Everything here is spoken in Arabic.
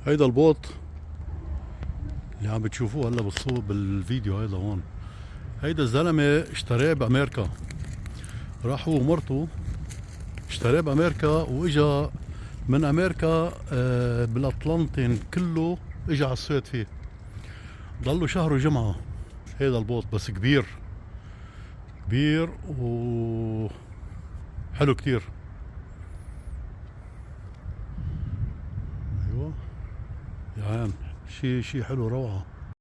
هيدا البوط اللي عم بتشوفوه هلا بالصور بالفيديو. هيدا هون، هيدا الزلمة اشتراه بأمريكا. راح هو ومرته اشتراه بأمريكا، واجا من أمريكا بالأطلنطين كله، اجا على الصيد فيه. ضلوا شهر وجمعة. هيدا البوط بس كبير كبير و حلو كتير. ايوه يا عم، شي حلو روعة.